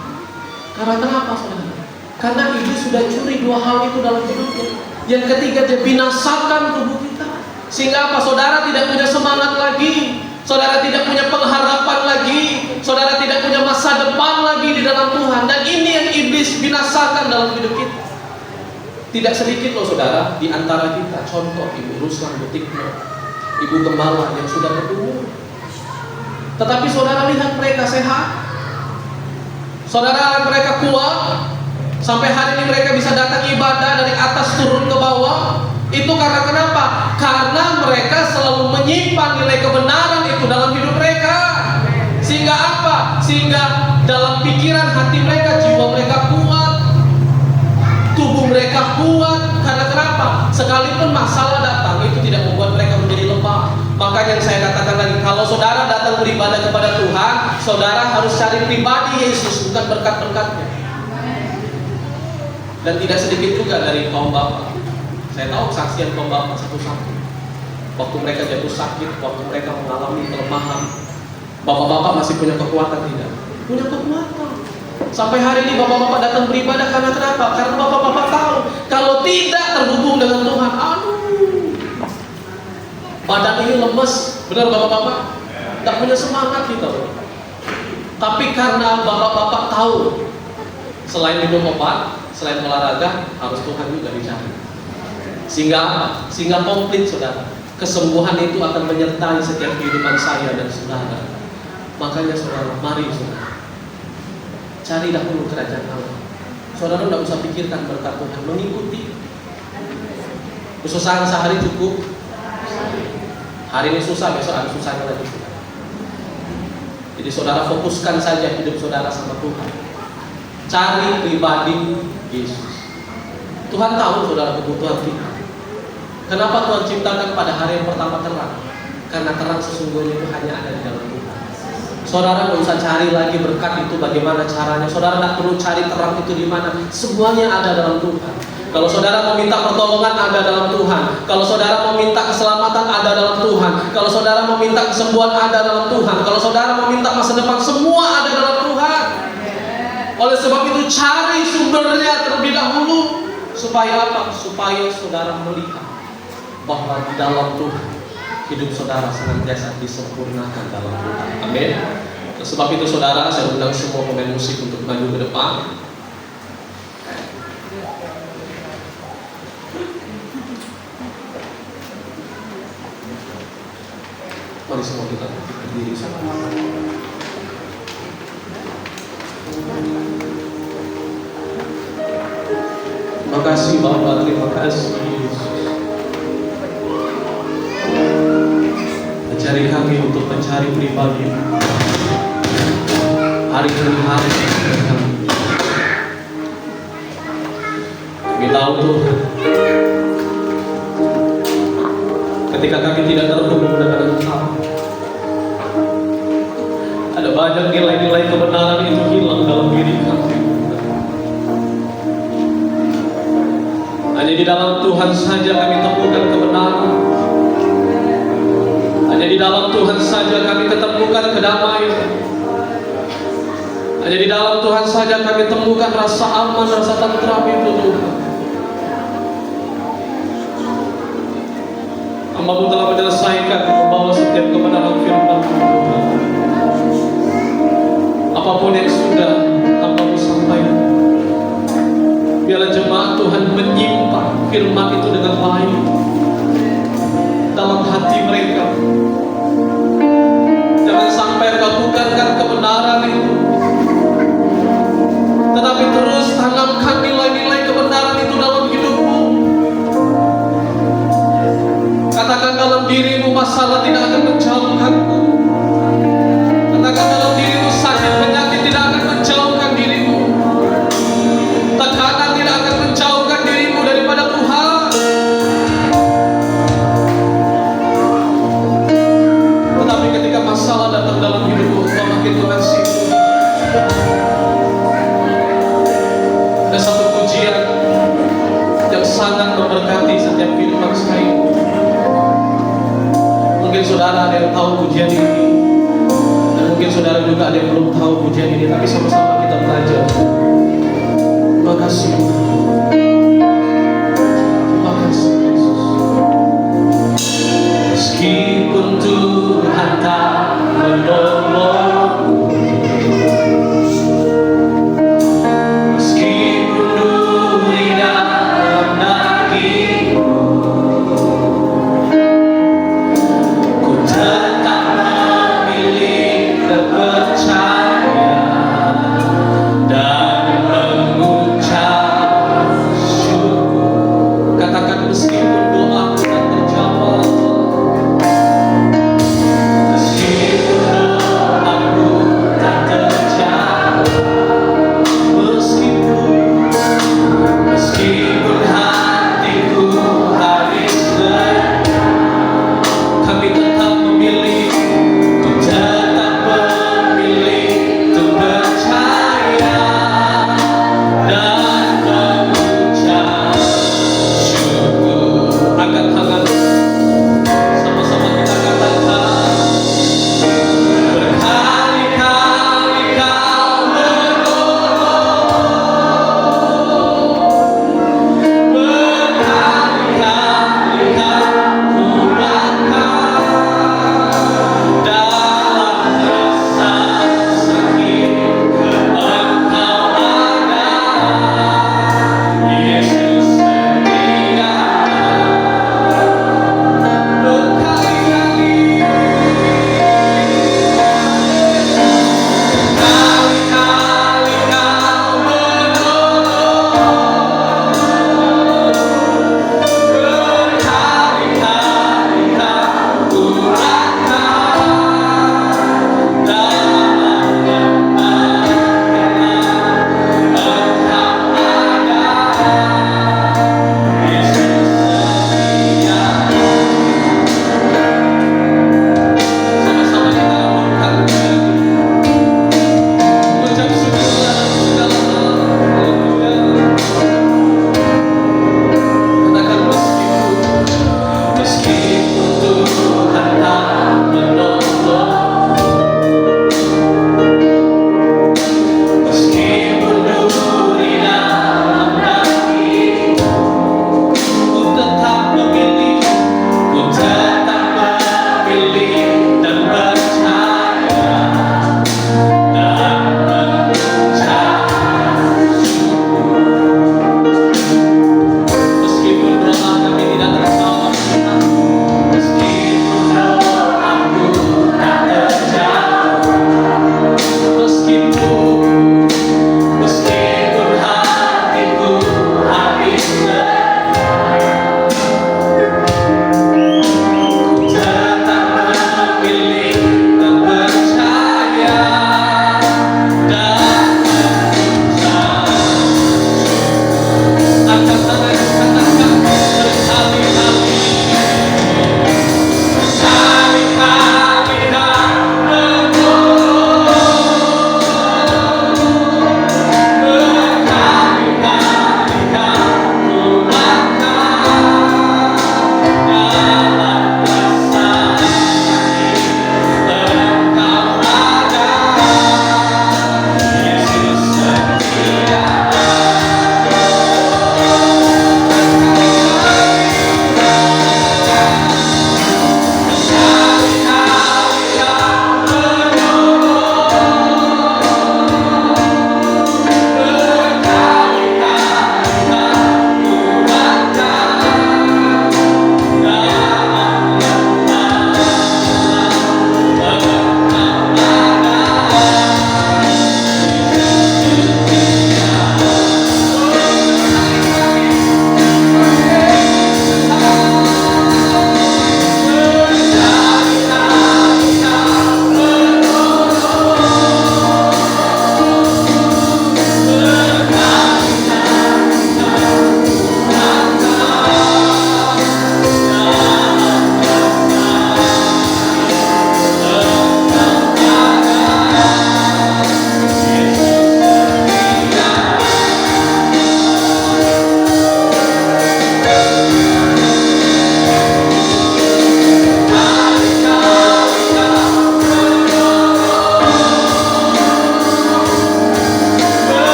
Speaker 2: Karena kenapa saudara? Karena iblis sudah curi dua hal itu dalam hidupnya. Yang ketiga, dia binasakan tubuh kita. Sehingga apa? Saudara tidak punya semangat lagi, saudara tidak punya pengharapan lagi, saudara tidak punya masa depan lagi di dalam Tuhan. Dan ini yang iblis binasakan dalam hidup kita. Tidak sedikit loh saudara di antara kita, contoh Ibu Ruslan Butikno, Ibu Gembala yang sudah berumur. Tetapi saudara lihat mereka sehat, saudara mereka kuat, sampai hari ini mereka bisa datang ibadah dari atas turun ke bawah. Itu karena kenapa? Karena mereka selalu menyimpan nilai kebenaran itu dalam hidup mereka. Sehingga apa? Sehingga dalam pikiran hati mereka, jiwa mereka kuat, tubuh mereka kuat. Karena kenapa? Sekalipun masalah datang, itu tidak membuat mereka menjadi lemah. Makanya yang saya katakan lagi, kalau saudara datang beribadah kepada Tuhan, saudara harus cari pribadi Yesus, bukan berkat-berkatnya. Dan tidak sedikit juga dari kaum bapak. Saya tahu kesaksian kaum bapak satu-satu. Waktu mereka jatuh sakit, waktu mereka mengalami kelemahan, bapak-bapak masih punya kekuatan tidak? Punya kekuatan. Sampai hari ini bapak-bapak datang beribadah karena kenapa? Karena bapak-bapak tahu kalau tidak terhubung dengan Tuhan, aduh, badan ini lemes. Benar bapak-bapak? Tidak punya semangat kita. Tapi karena bapak-bapak tahu selain minum obat, selain olahraga, harus Tuhan juga dicari. Sehingga komplit saudara. Kesembuhan itu akan menyertai setiap kehidupan saya dan saudara. Makanya saudara, mari saudara, cari dahulu kerajaan Allah. Saudara tidak usah pikirkan berkat Tuhan, mengikuti. Kesusahan sehari cukup. Hari ini susah, besok ada susahnya lagi. Jadi saudara fokuskan saja hidup saudara sama Tuhan. Cari pribadi Yesus. Tuhan tahu saudara kebutuhan kita. Kenapa Tuhan ciptakan pada hari yang pertama terang? Karena terang sesungguhnya itu hanya ada di dalam Tuhan. Saudara tidak usah cari lagi berkat itu bagaimana caranya. Saudara tidak perlu cari terang itu di mana. Semuanya ada dalam Tuhan. Kalau saudara meminta pertolongan, ada dalam Tuhan. Kalau saudara meminta keselamatan, ada dalam Tuhan. Kalau saudara meminta kesembuhan, ada dalam Tuhan. Kalau saudara meminta masa depan, semua ada dalam Tuhan. Oleh sebab itu cari sumbernya terlebih dahulu. Supaya apa? Supaya saudara melihat bahwa di dalam Tuhan hidup saudara senantiasa disempurnakan dalam Tuhan. Amin. Sebab itu saudara, saya undang semua pemain musik untuk maju ke depan. Mari semua kita berdiri sama-sama. Terima kasih Bapak, terima kasih Yesus. Ajari kami untuk mencari pribadi hari demi hari kami. Kami tahu Tuhan, ketika kami tidak terhubung dengan Engkau, ada banyak nilai-nilai kebenaran itu hilang dalam diri kami. Hanya di dalam Tuhan saja kami temukan kebenaran. Hanya di dalam Tuhan saja kami ketemukan kedamaian. Hanya di dalam Tuhan saja kami temukan rasa aman, rasa tentram itu Tuhan. Hamba-Mu telah menyelesaikan membawa setiap kebenaran firman Tuhan. Apapun yang sudah Hamba-Mu sampaikan, biarlah jemaat Tuhan menyimpan firman itu dengan baik dalam hati mereka. Jangan sampai Engkau bukankan kebenaran itu, tetapi terus tanamkan nilai-nilai kebenaran itu dalam hidupmu. Katakan dalam dirimu, masalah tidak akan menjauhkanku. Katakan dalam dirimu, sakit penyakit tidak akan menjauhkan dirimu. Tekanan tidak akan menjauhkan dirimu daripada Tuhan. Tetapi ketika masalah datang dalam hidupmu, Engkau makin mengasihi. Ada satu pujian yang sangat memberkati setiap kehidupan saya. Mungkin saudara ada yang tahu pujian ini, dan mungkin saudara juga ada yang belum tahu pujian ini, tapi sama-sama kita belajar. Terima kasih. Terima kasih Yesus. Meskipun Tuhan tak menolongku, meskipun duri dalam meskipun doaku tak terjawab, meskipun doaku tak terjawab, meskipun hatiku habis lelah, kami tetap memilih untuk percaya dan mengucap syukur.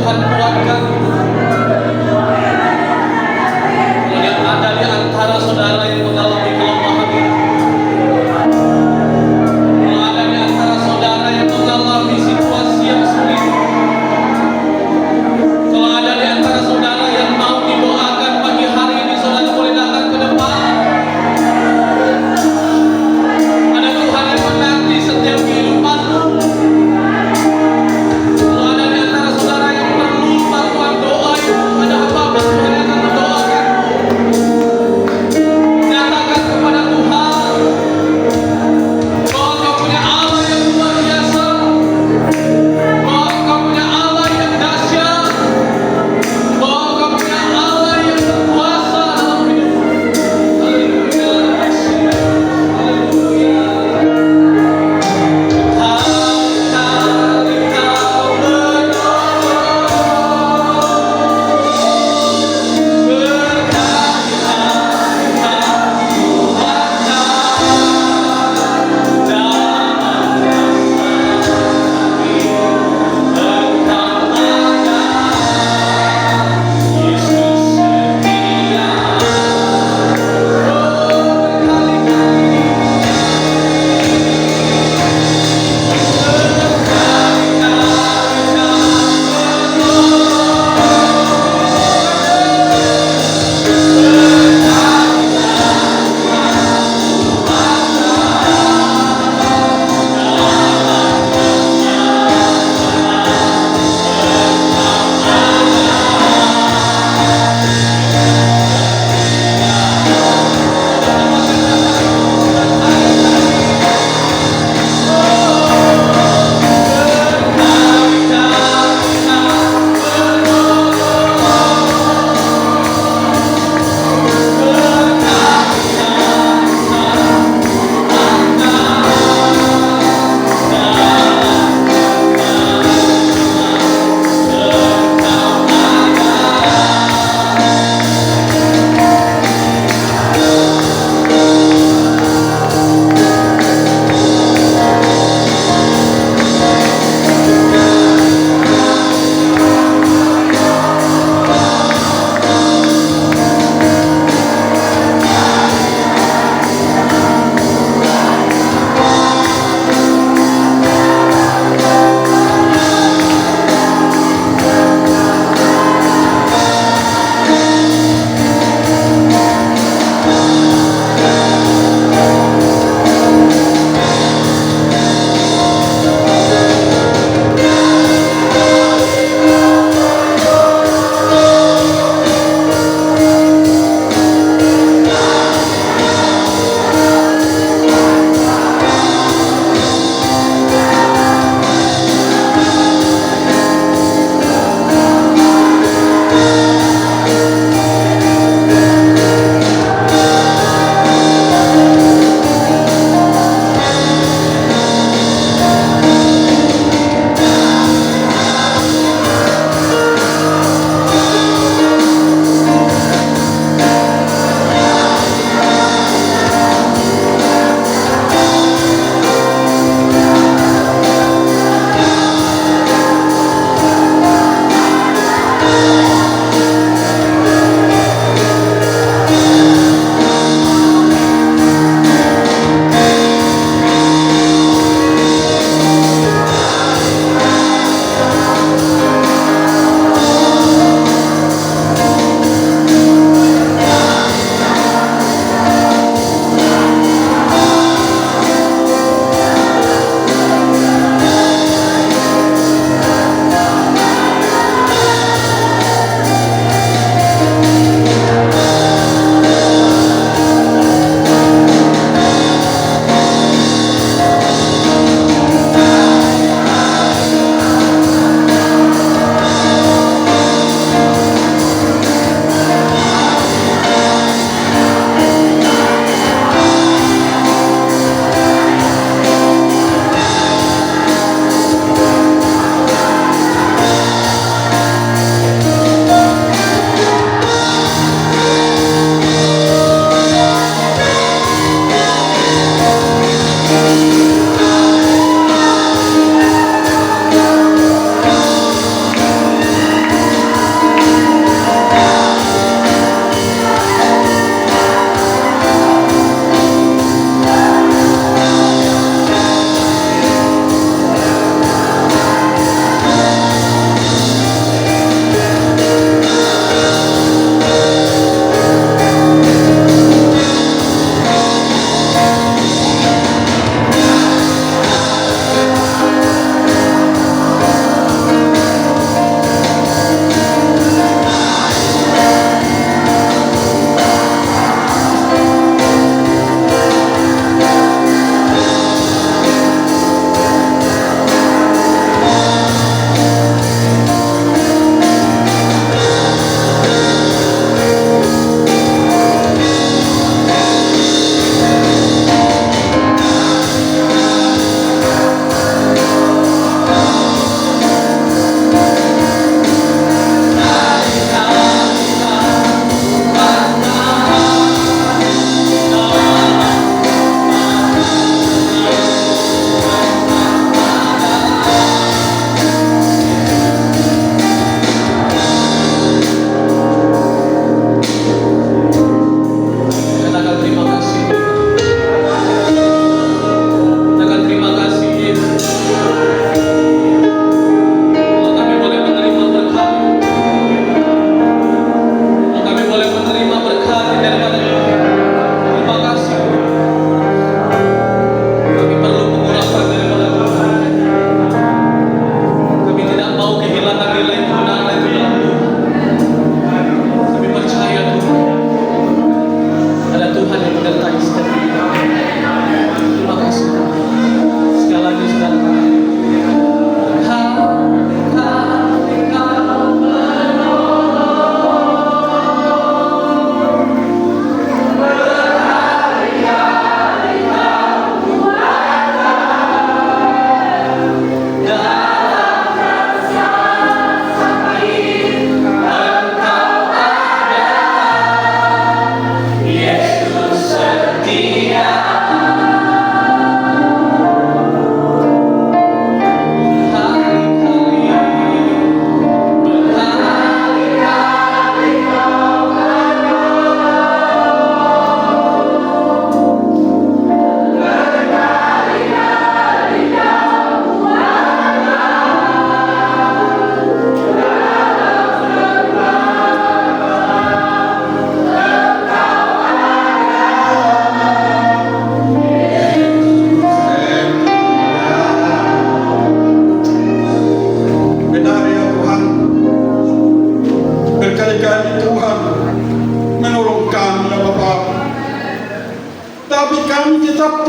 Speaker 2: Tuhan kuatkan. Kalau yang ada di antara saudara yang mengalami kelemahan ini, kalau ada di antara saudara yang mengalami situasi yang sulit, kalau ada di antara saudara yang mau didoakan pagi hari ini, saudara boleh datang ke depan. Ada Tuhan yang menanti setiap kehidupanmu. Kalau ada di antara saudara yang perlu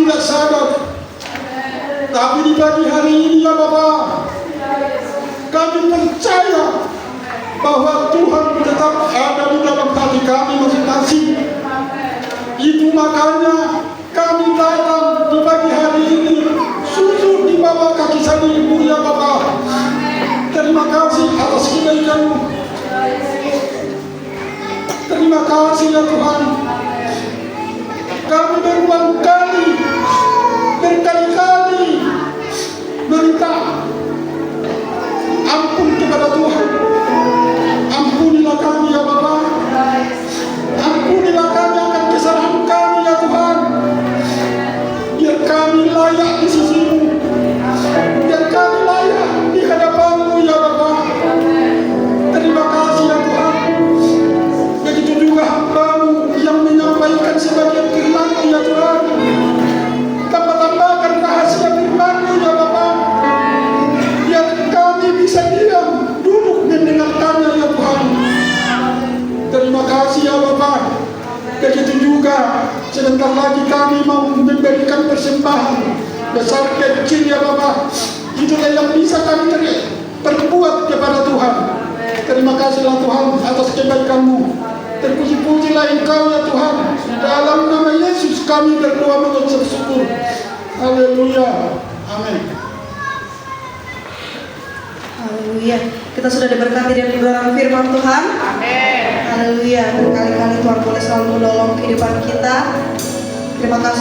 Speaker 4: tidak sadar. Tapi di pagi hari ini ya Bapa, kami percaya bahwa Tuhan tetap ada di dalam hati kami masing-masing. Itu makanya kami datang di pagi hari ini sujud di bawah kaki salibmu ya Bapa. Terima kasih atas kebaikan-Mu. Terima kasih ya Tuhan. Kami berulang kali, berkali-kali meminta ampun kepada Tuhan. Ampunilah kami ya Bapa. Ampunilah kami akan kesalahan kami ya Tuhan. Biar kami layak di sisi-Mu. Biar kami layak di hadapan-Mu ya Bapa. Terima kasih ya Tuhan. Begitu juga hamba-Mu yang menyampaikan sebagian firman-Mu ya Tuhan. Tambah-tambahkan rahasia firman-Mu ya Bapa. Biar kami bisa diam, duduk mendengarkannya ya Tuhan. Terima kasih ya Bapa. Begitu juga sebentar lagi kami mau memberikan persembahan besar kecil ya Bapa. Itulah yang bisa kami perbuat kepada Tuhan. Terima kasihlah Tuhan atas kebaikan-Mu. Terpuji-pujilah Engkau ya Tuhan. Dalam nama Yesus kami berdoa mengucap syukur. Haleluya. Amin.
Speaker 1: Haleluya. Kita sudah diberkati dengan kebenaran firman Tuhan.
Speaker 3: Amin.
Speaker 1: Haleluya. Berkali-kali Tuhan boleh selalu menolong kehidupan kita. Terima kasih.